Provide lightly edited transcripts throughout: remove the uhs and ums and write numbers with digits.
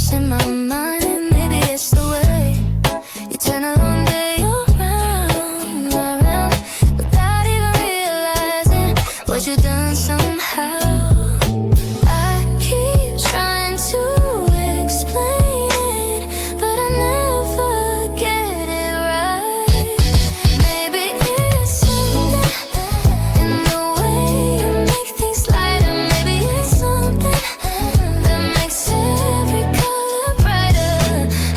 it's in my mind. Maybe it's the way you turn a long day around, around, without even realizing what you've done somehow. I keep trying to explain it, but I never get it right. Maybe it's something in the way you make things lighter. Maybe it's something that makes every color brighter.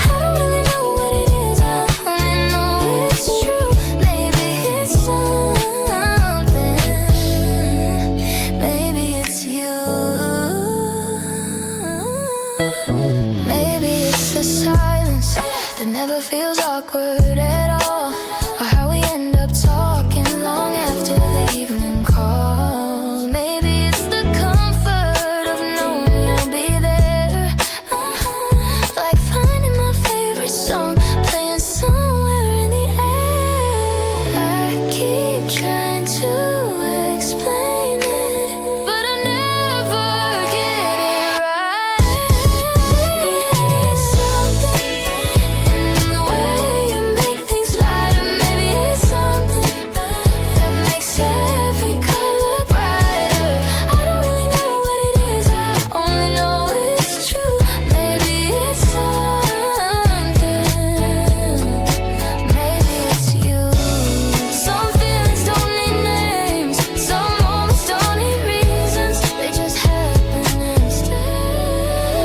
I don't really know what it is, I only know it's true. Maybe it's something, maybe it's you. Maybe it's the silence that never feels awkward at all, or how we end up talking long after the evening calls. Maybe it's the comfort of knowing you'll be there, like finding my favorite song playing somewhere in the air. I keep trying to explain it, but I never get it right. It's something in the way you make things lighter. Maybe it's something that makes every color brighter. I don't really know what it is, I only know it's true. Maybe it's something, maybe it's you. Some feelings don't need names, some moments don't need reasons, they just happen instead.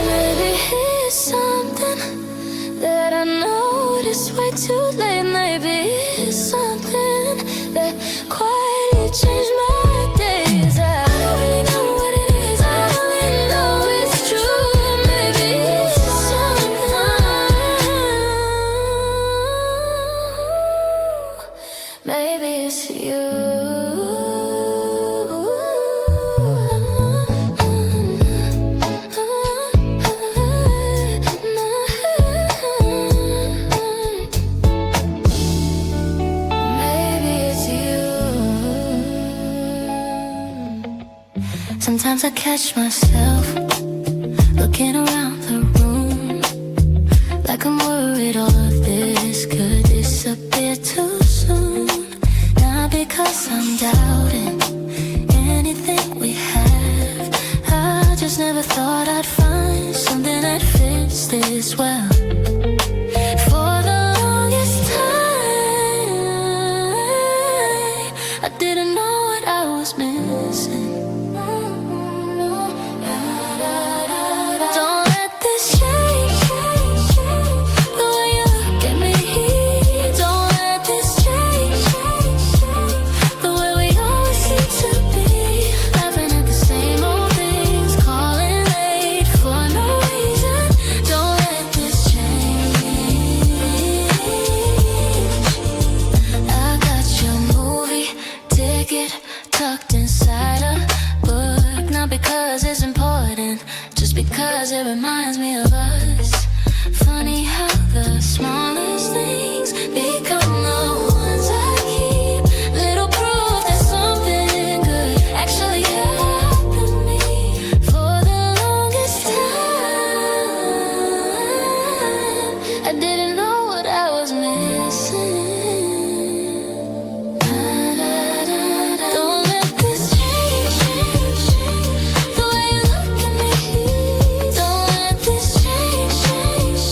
Maybe it's something that I noticed way too late. Maybe it's something that quietly changed my days. I don't really know what it is, I only know it's true. Maybe it's something, maybe it's you. Maybe it's you. Sometimes I catch myself looking around the room, like I'm worried all of this could disappear too soon. Not because I'm doubting anything we have, I just never thought I'd find something that fits this well. For the longest time, I didn't know what I was missing. Don't let this change the way you look at me. Don't let this change the way we always seem to be, laughing at the same old things, calling late for no reason. Don't let this change. I got your movie ticket tucked inside a book, not because it's important, just because it reminds me of us. Funny how the smallest things become the ones I keep. Little proof that something good actually happened to me. For the longest time, I didn't know what I was missing. Don't let this change the way you look at me. Don't let this change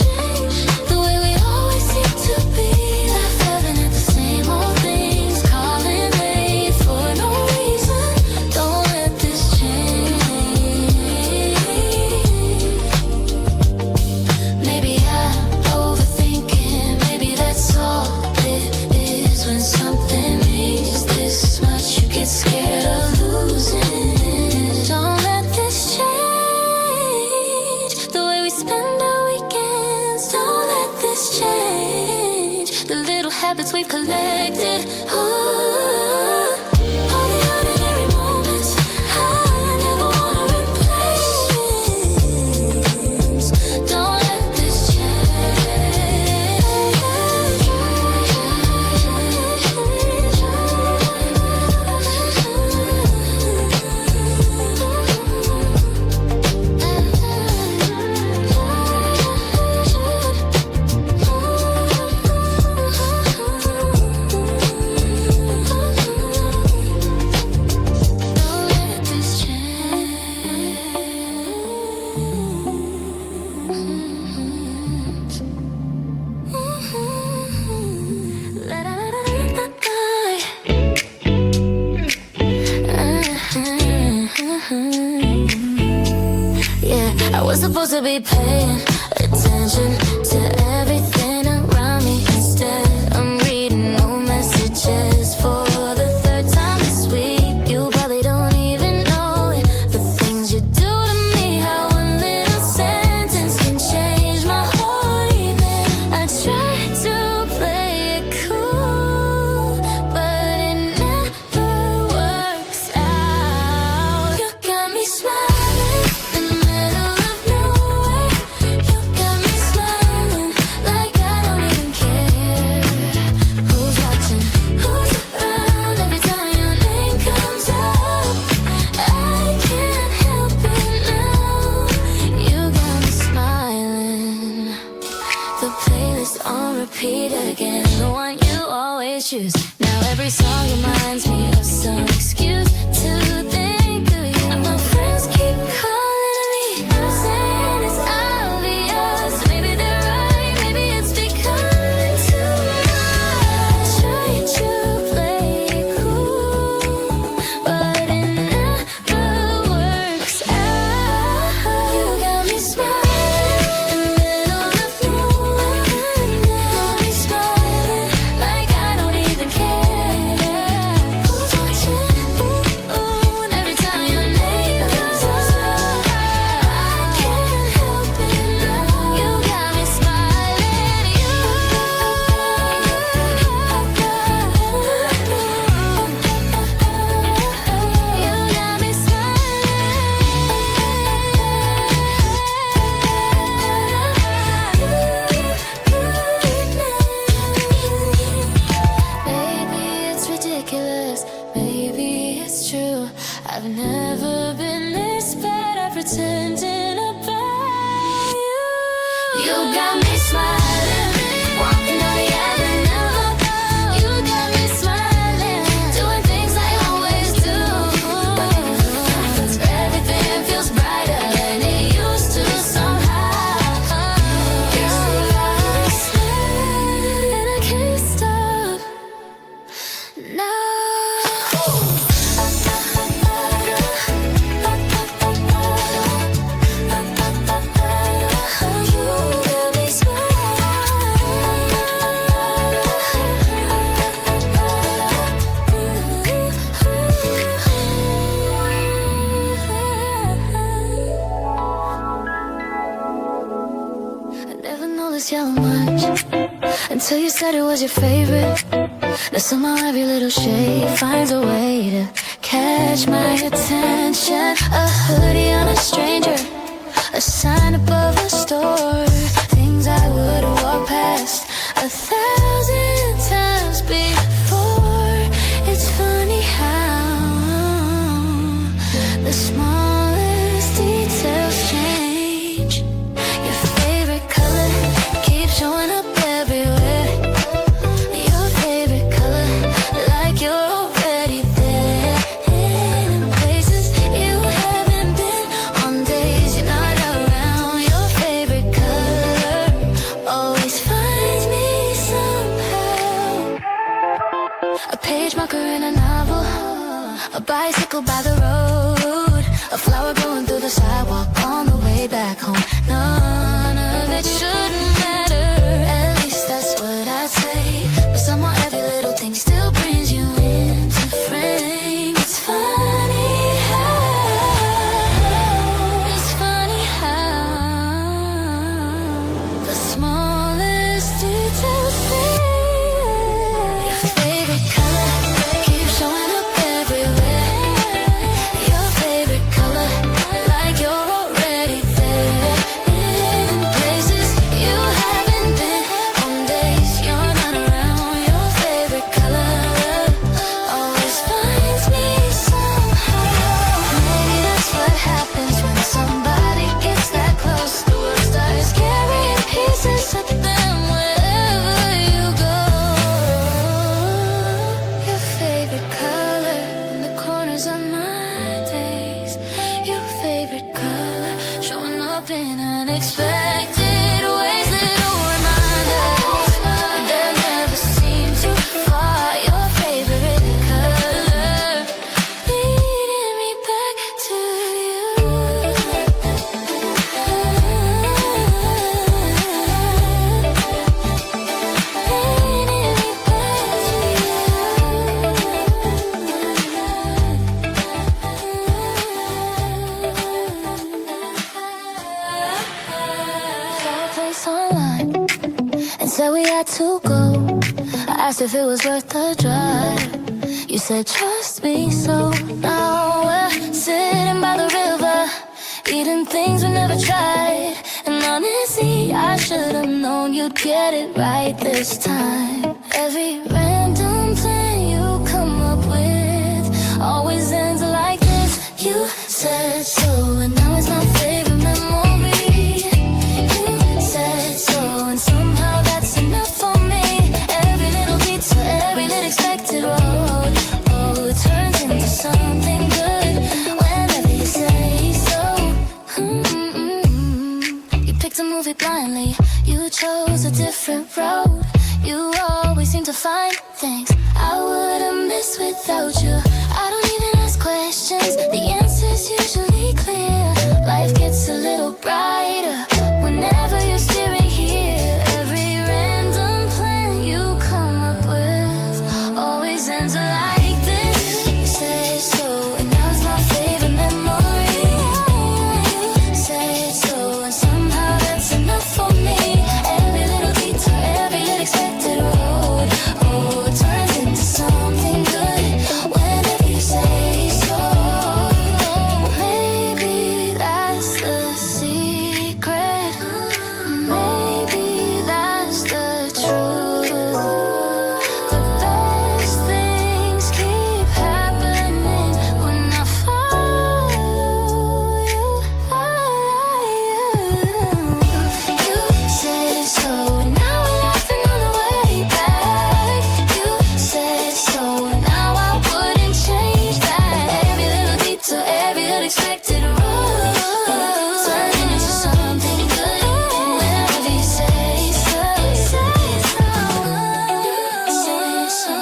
the way we always seem to be, laughing at the same old things, calling late for no reason. Don't let this change. Maybe I'm overthinking, maybe that's all it is. When something means this much, you get scared of losing. Don't let this change the way we spend our weekends. Don't let this change the little habits we've collected. All the ordinary moments I never wanna replace. Don't let this change. Yeah, I was supposed to be paying attention to everything around me. Instead, I'm reading old messages for the third time this week. You probably don't even know it, the things you do to me. How one little sentence can change my whole evening. I try to play it cool, but it never works out. You got me smiling in the middle of nowhere. You got me smiling like I don't even care. Who's watching? Who's around every time your name comes up? I can't help it now. You got me smiling. The playlist on repeat again, the one you always choose. Now every song reminds me of some excuse to think of you. And my friends keep calling me, saying it's obvious. Maybe they're right, maybe it's becoming too much. Try to play it cool, but it never works out. You got me smiling in the middle of nowhere. Got me smiling like I don't even care. Who's watching? Ooh, and every time your name comes up, I can't help it now. You got me smiling. You got me smiling. Maybe it's ridiculous, maybe it's true. I've never been this bad at pretending about you. You got me smiling, walking down the avenue. You got me smiling, doing things I always do. Everything feels brighter than it used to somehow. You got me smiling, and I can't stop now. I never noticed how much until you said it was your favorite. Now somehow every little shade finds a way to catch my attention. A hoodie on a stranger, a sign above a store, things I would've walked past 1,000 times before. It's funny how the smallest details change. Your favorite color keeps showing up everywhere. Your favorite color, like you're already there. In places you haven't been, on days you're not around. Your favorite color always finds me somehow. A page marker in a novel, a bicycle by the road, a flower growing through the sidewalk on the way back home. None of it shouldn't matter, at least that's what I'd say. But somehow every little thing still brings you into frame. It's funny how the smallest details fade. Your favorite color keeps showing up everywhere. Your favorite color, like you're already there. In places you haven't been, on days you're not around. Your favorite color always finds me somehow. Maybe that's what happens when somebody gets that close. The world starts carrying pieces of them wherever you go. Your favorite color in the corners of my days. Your favorite color showing up in unexpected ways. Little reminders that never seem too far. Your favorite color leading me back to you. said we had to go. I asked if it was worth the drive. You said trust me, so now we're sitting by the river, eating things we never tried. And honestly, I should've known you'd get it right this time. Every random plan you come up with always ends like this. You said so, and now it's my favorite memory. You said so, and somehow that's enough for me. Every little detour, every little expected road, oh, it turns into something good whenever you say so. You picked a movie blindly, you chose a different road. You always seem to find things I would've missed without you. I don't even ask questions, the answer's usually clear. Life gets a little brighter whenever you're steering here. Every random plan you come up with always ends like this. You say so, and now it's my favorite memory. You say so, and somehow that's enough for me. Every little detour, every little expected road, oh, it turns into something good whenever you say so. Maybe that's the secret. Maybe that's the truth. The best things keep happening when I follow you. You said so, and now we're laughing on the way back. You said so, and now I wouldn't change that. Every little detour, every unexpected road, turning into something good whenever you say so. Say so.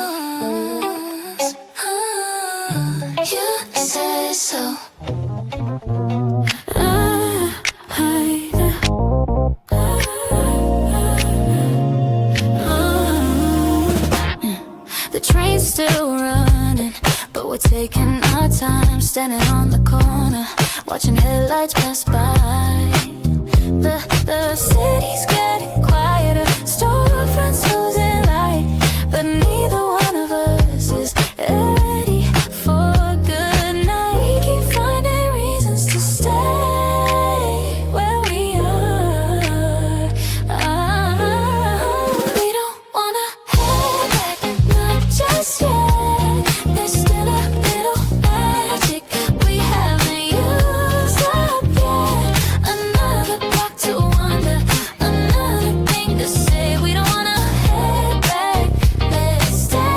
You say so. The train's still running, but we're taking our time, standing on the corner, watching headlights pass by. The city's getting quieter, storefronts losing light, but neither one of us is ready for a good night. We keep finding reasons to stay where we are. We don't wanna head back, not just yet. There's still a little magic we haven't used up yet. Another block to wander, another thing to say. We don't wanna head back, let's stay.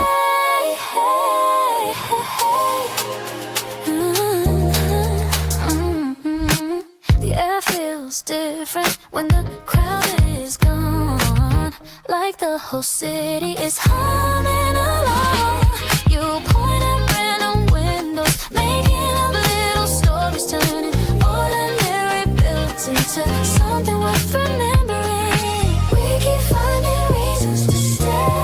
The air feels different when the crowd is gone, like the whole city is humming along. You point at random windows, making up little stories, turning ordinary buildings into something worth remembering. We keep finding reasons to stay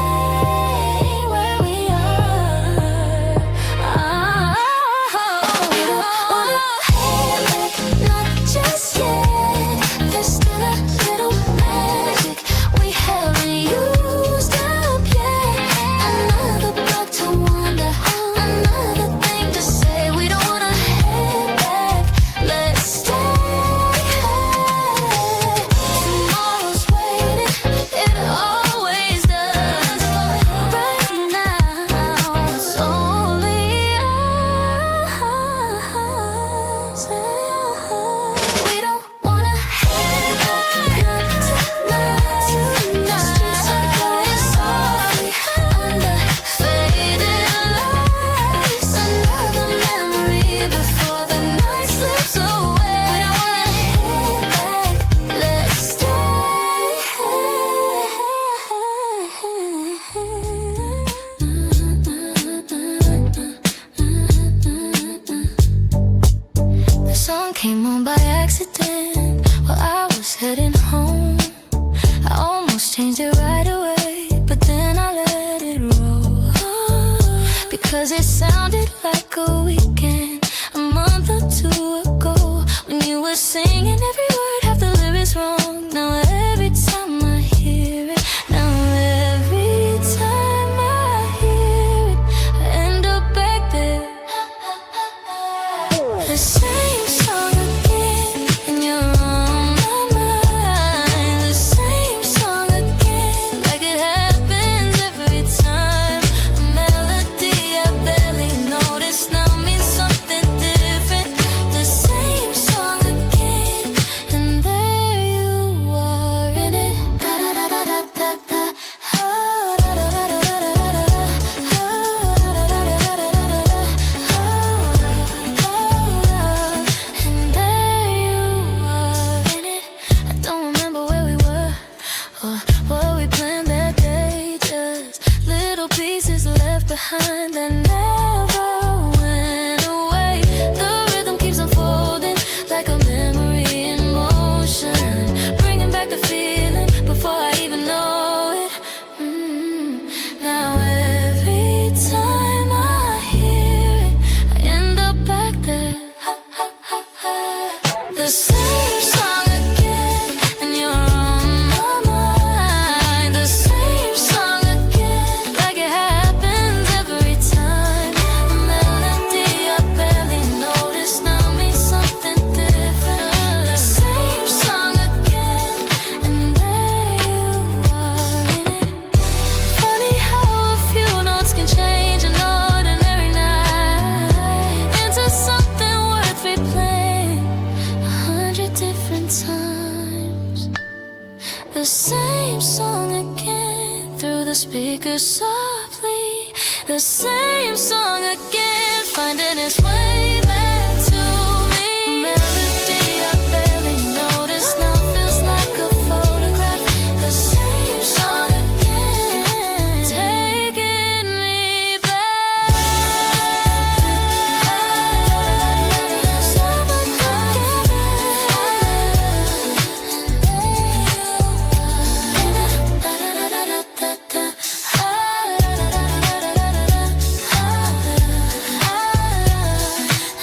where we are. We don't wanna head back, not just yet. There's still a little magic we haven't used up yet. Another block to wander, another thing to say. We don't wanna head back, let's stay. Tomorrow's waiting, it always does. Right now, it's only us. We don't wanna head back, not tonight. The streets are playing softly under faded lights. Another memory before the night slips away. We don't wanna head back, let's stay. The song came on by accident while I was heading home. I almost changed it right away, but then I let it roll. Because it sounded like a weekend, a month or two ago, when you were singing every word, half the lyrics wrong. Now every time I hear it, now The same song again, and you're on my mind. The same song again, like it happens every time. A melody I barely noticed now means something different. The same song again, and there you are in it. Funny how a few notes can change an ordinary night into something worth replaying 100 different times. The same song again through the speakers softly. The same song again, finding its way back to me. Melody I barely noticed now feels like a photograph. The same song again, taking me back.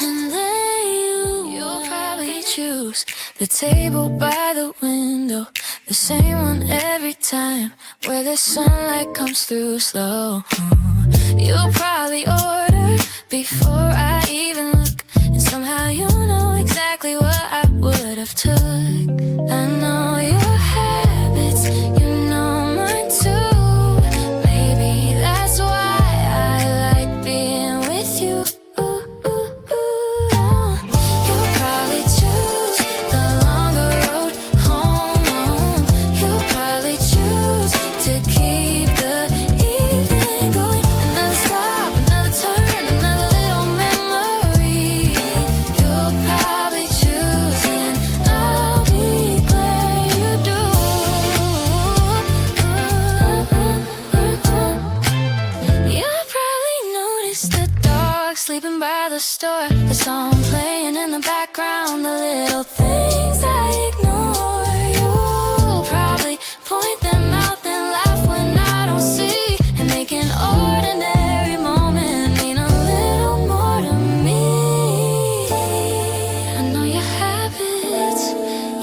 And then you'll probably choose the table by the window, the same one every time, where the sunlight comes through slow. You'll probably order before I even look, and somehow you know exactly what I would have took. I know your habits, you know mine too. Maybe that's why I like being with you. You'll probably choose the longer road home. You'll probably choose to keep the evening going. Another stop, another turn, another little memory. You'll probably choose, and I'll be glad you do. You'll probably notice the dog sleeping by the store, the song playing in the background, the little things I ignore. You'll probably point them out, then laugh when I don't see, and make an ordinary moment mean a little more to me. I know your habits,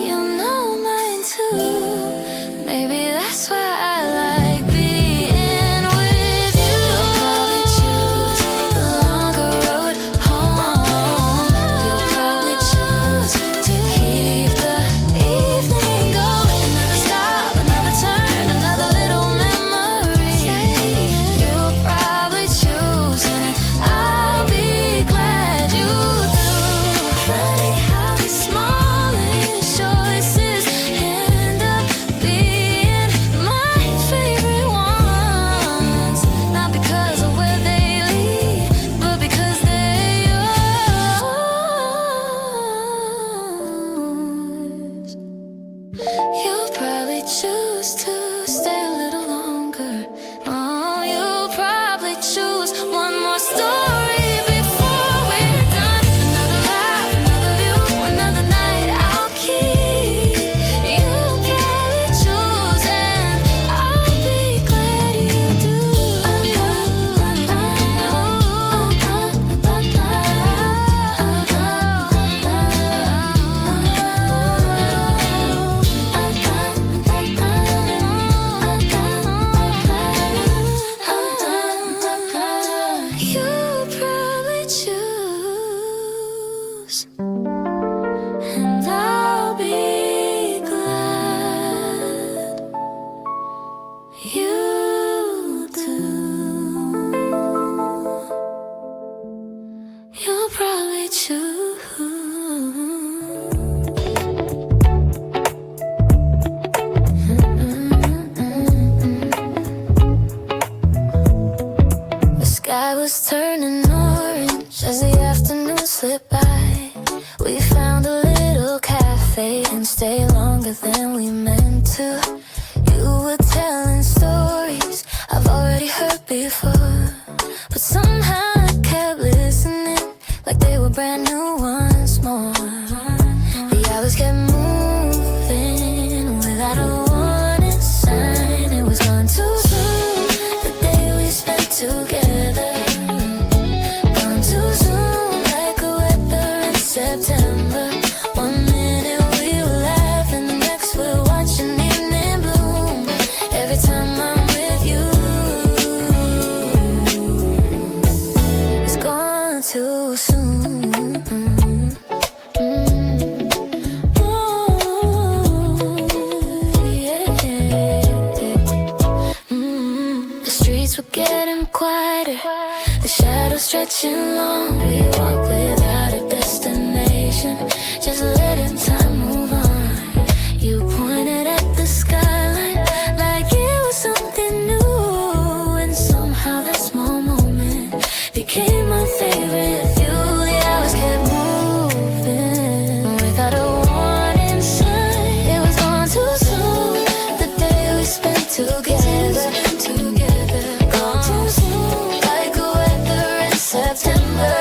you know mine too. Maybe that's why I like being with you. You'll probably choose the longer road home. You'll probably choose to keep the evening going. Another stop, another turn, another little memory. You'll probably choose, and I'll be glad you do. Funny how the smallest choices end up being my favorite ones. Not because of where they lead, but because they're yours. You'll probably choose to stay a little longer. Oh, you'll probably choose one more story before we're done. Another laugh, another view, another night I'll keep. You'll probably choose, and I'll be glad you do. You'll probably choose, and I'll be glad you do. You'll probably choose. The sky was turning orange as the afternoon slipped by. We found a little cafe and stayed longer than we meant to. You were telling stories I've already heard before, but somehow I kept listening like they were brand new once more. The hours kept moving without a warning sign. It was gone too soon, the day we spent together. Gone too soon, like a weather in September. 1 minute was stretching long. We walked without a destination, just letting time move on. You pointed at the skyline like it was something new, and somehow that small moment became my favorite view. The hours kept moving without a warning sign. It was gone too soon, the day we spent together. Gone too soon, like a weather in September.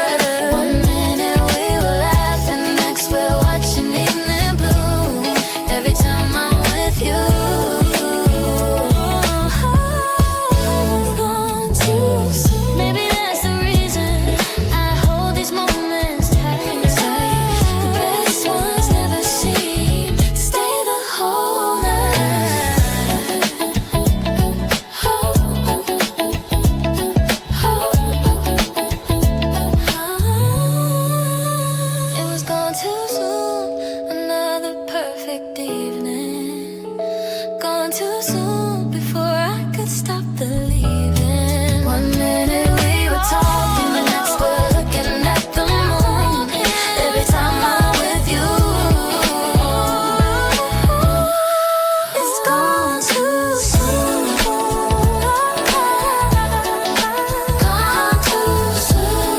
One minute we were laughing, next we're watching evening bloom. Every time I'm with you, gone too soon. Maybe that's the reason I hold these moments tight. The best ones never seem to stay the whole night. It was gone too soon, another perfect evening. Gone too soon before I could stop believing. One minute we were talking, the next we're looking at the moon. Every time I'm with you, it's gone too soon. Gone too soon. Gone too soon.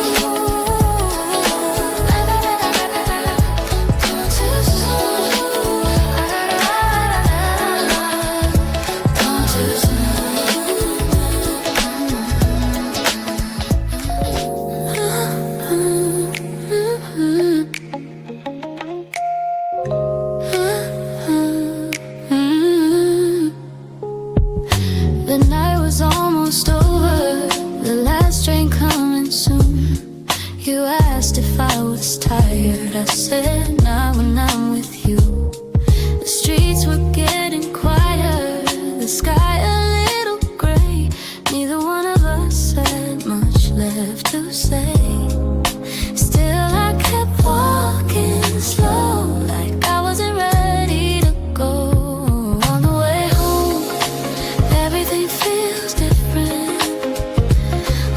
Gone too soon. The night was almost over, the last train coming soon. You asked if I was tired, I said not when I'm with you. The streets were getting quieter, the sky a little gray. Neither one of us had much left to say. Still I kept walking slow, like I wasn't ready to go. On the way home, everything feels different.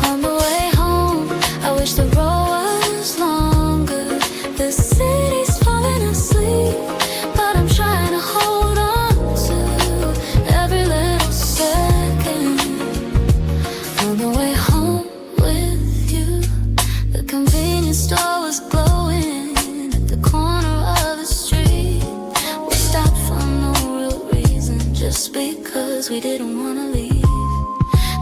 On the way home, I wish the road was longer. The city's falling asleep, but I'm trying to hold on to every little second. On the way home with you, the convenience store was glowing at the corner of the street. We stopped for no real reason, just because we didn't want to leave.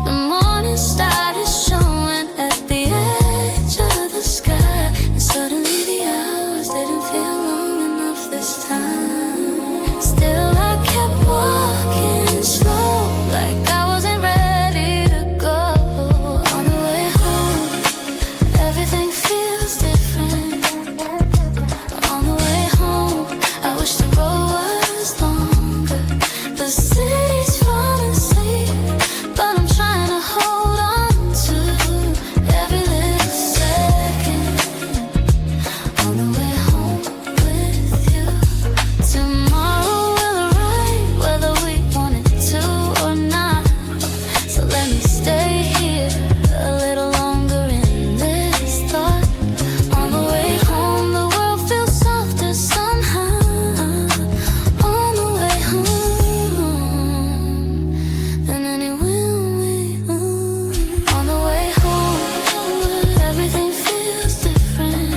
The morning started showing at the edge of the sky, and suddenly the hours didn't feel long enough this time. Still I kept walking slow, like I wasn't ready to go. On the way home, everything feels different. On the way home, I wish the road was longer. The city's falling asleep, but I'm trying to hold on to every little second. On the way home with you, tomorrow will arrive whether we want it to or not. So let me stay here a little longer in this thought. On the way home, the world feels softer somehow. On the way home, than anywhere we move. On the way home, everything feels different.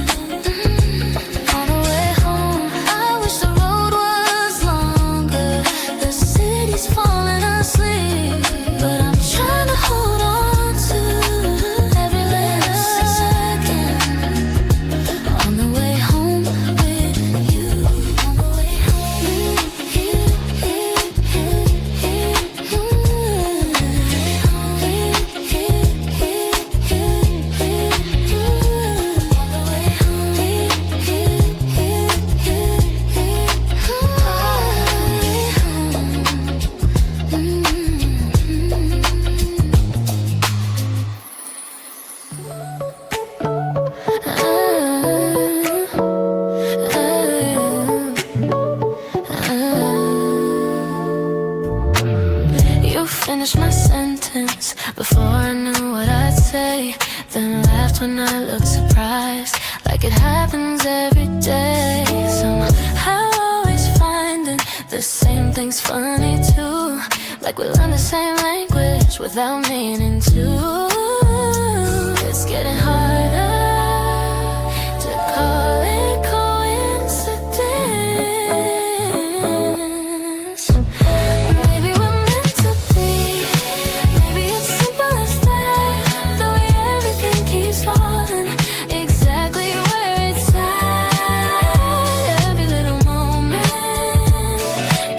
On the way home, I wish the road was longer. The city's falling asleep, but I'm trying to hold on to every little second. On the way home with you. On the way home with you. You finished my sentence before I knew what I'd say, then laughed when I look surprised, like it happens every day. Somehow always finding the same things funny too, like we learn the same language without meaning to. It's getting harder to call it coincidence. Maybe we're meant to be. Maybe it's simple as that. The way everything keeps falling exactly where it's at. Every little moment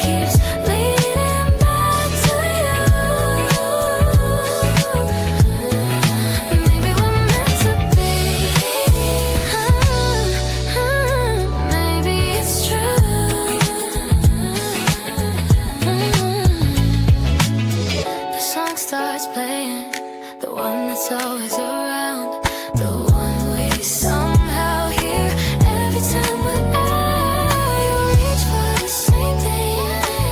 keeps leading back to you. Maybe we're meant to be. Maybe it's true. The song starts playing, the one that's always around, the one we somehow hear every time we're out. You reach for the same thing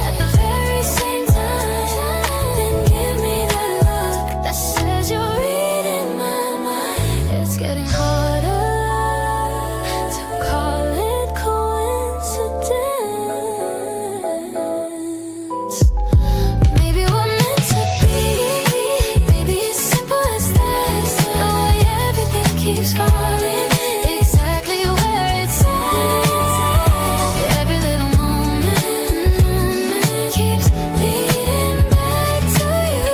at the very same time, then give me that look that says you're reading my mind. It's getting harder to call it coincidence. Maybe we're meant to be. Maybe it's simple as that. The way everything keeps falling exactly where it's at. Every little moment keeps leading back to you.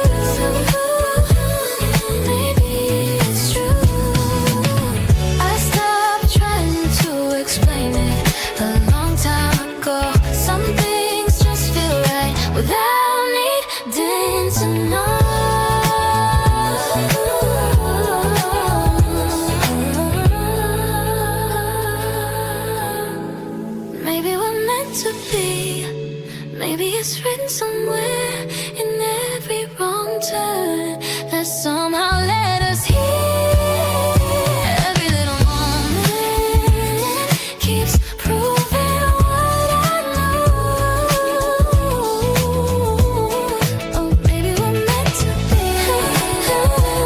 Maybe it's true. I stopped trying to explain it a long time ago. Some things just feel right without needing to know. Maybe we're meant to be. Maybe it's written somewhere in every wrong turn that somehow led us here. Every little moment keeps proving what I know. Oh, maybe we're meant to be.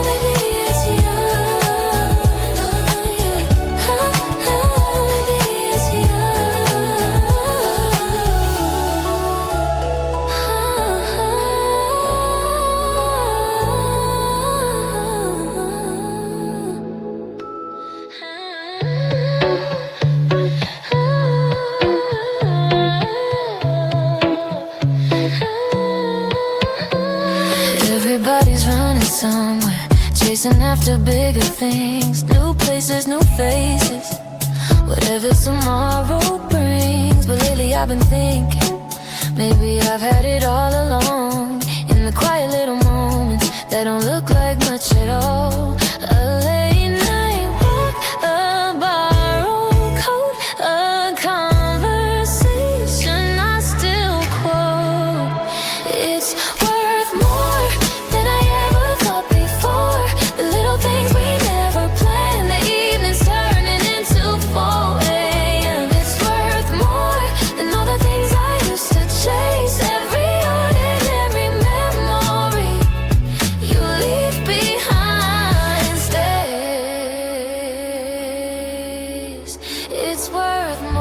Maybe it's you. Maybe it's Everybody's running somewhere, chasing after bigger things, new places, new faces, whatever tomorrow brings. But lately I've been thinking, maybe I've had it all along. In the quiet little moments that don't look like much at all. A late night walk, a borrowed coat, a conversation I still quote. It's worth more than I ever thought before. The little things we never planned, the evenings turning into 4 a.m. It's worth more than all the things I used to chase. Every ordinary memory you leave behind stays. It's worth more.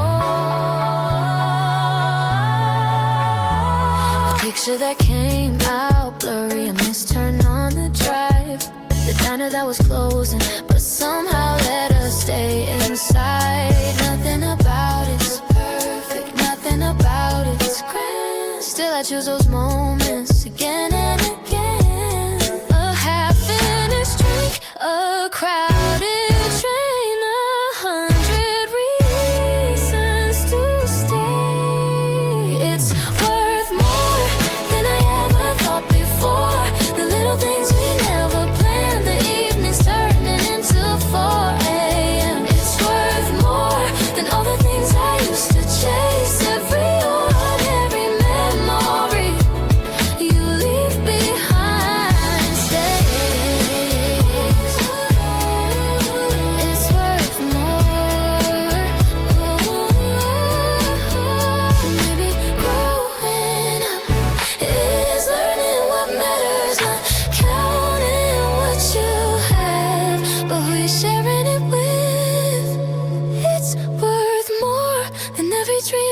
A picture that came out blurry, a misturn on the drive, the diner that was closing but somehow let us stay inside. Nothing about it's perfect, nothing about it's grand. Still I choose those moments again and again. A half-finished drink, a crowded train, 100 reasons to stay. It's worth more than I ever thought before. The little things we never planned, the evenings turning into 4 a.m. It's worth more than all the things I used to chase. Every ordinary memory you leave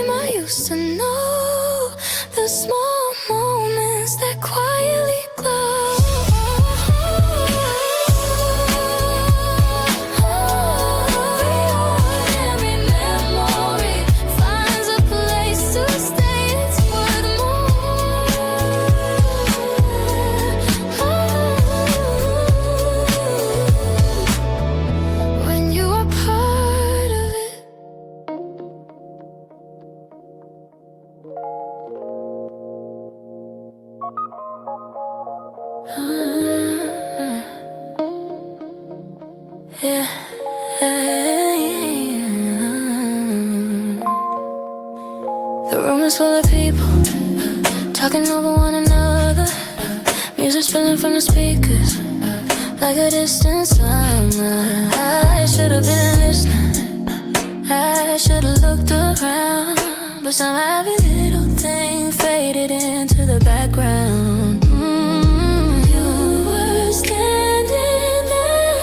time I used to know the small moments that quietly glow. Every memory finds a place to stay. It's worth more when you are part of it. Yeah. The room is full of people talking over one another. Music spilling from the speakers like a distant sound. I should have been listening. I should have looked around, but somehow every little thing faded into the background. You were standing there,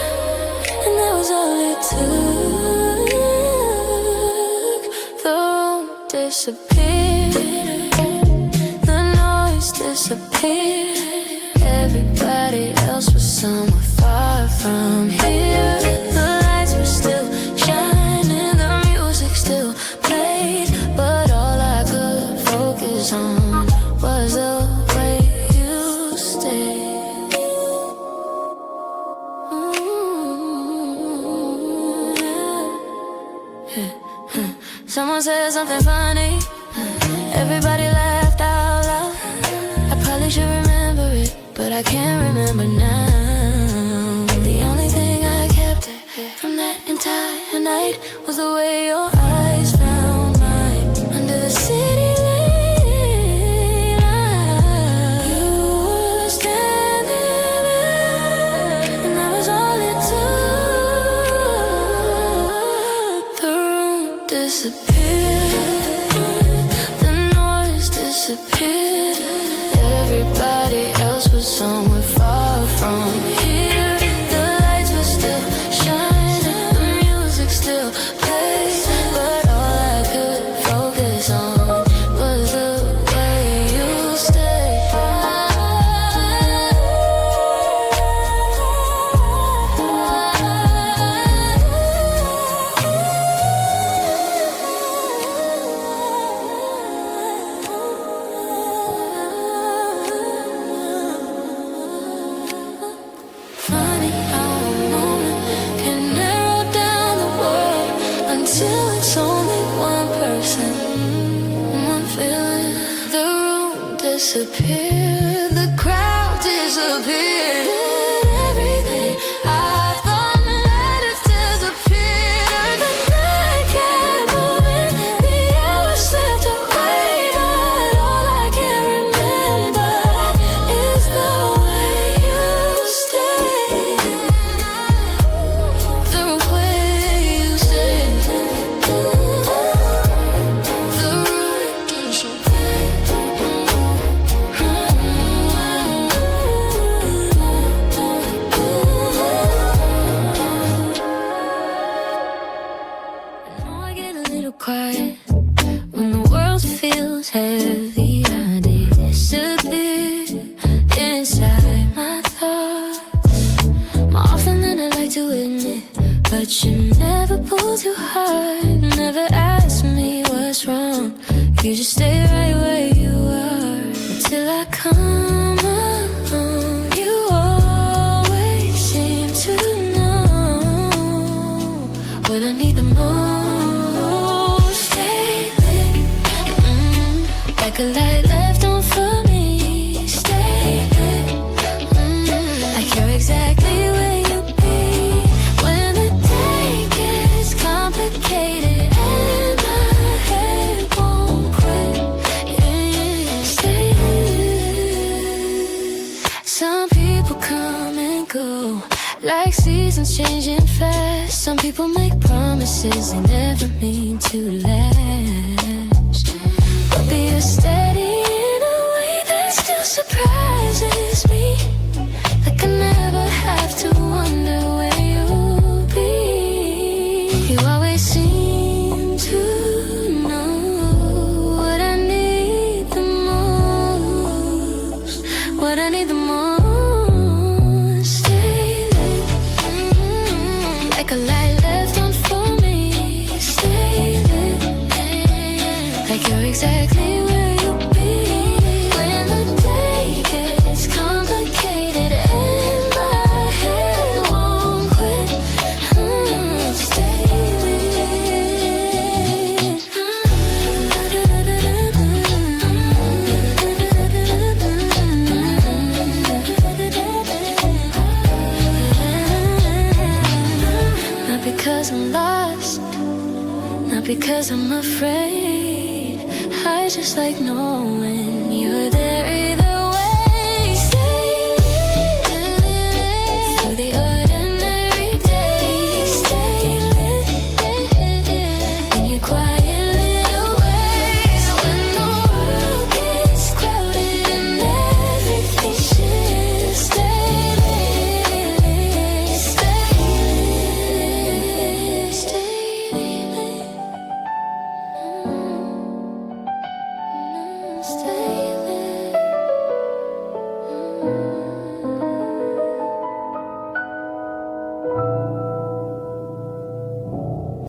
and that was all it took. The room disappeared, the noise disappeared. Everybody else was somewhere far from here. The lights were still shining, the music still played, but all I could focus on was the way you stayed. Someone said something funny, everybody laughed out loud. I probably should remember it, but I can't remember now. The only thing I kept from that entire night was the way your eyes found mine under the city light. You were standing there, and that was all it took. The room disappeared, the noise disappeared. Everybody else was somewhere far from here. The lights were still shining, the music still played, but all I could focus on was the way you stayed. Funny how a moment can narrow down the world until it's only one person, one feeling. The room disappeared, the crowd disappeared, everything I thought might have disappeared. The night kept moving, the hours slipped away, but all I can remember is the way you stayed. The way you stayed. The room disappeared. I know I get a little quiet when the world feels heavy. I disappear inside my thoughts more often than I like to admit. But you never pull too hard, never ask me what's wrong. You just stay right where you are until I come along. You always seem to know when I need the most. Stay lit, like a light left on for me. Stay lit, like you're exactly where you be when the day gets complicated and my head won't quit. Yeah, stay lit. Some people come and go like seasons changing fast. Some people make promises they never mean to last. But be steady in a way that still surprises me. Like I never have to wonder where you'll be. You always seem to know exactly where you'll be when the day gets complicated and my head won't quit. Stay with not because I'm lost, not because I'm afraid. I just like knowing you're there.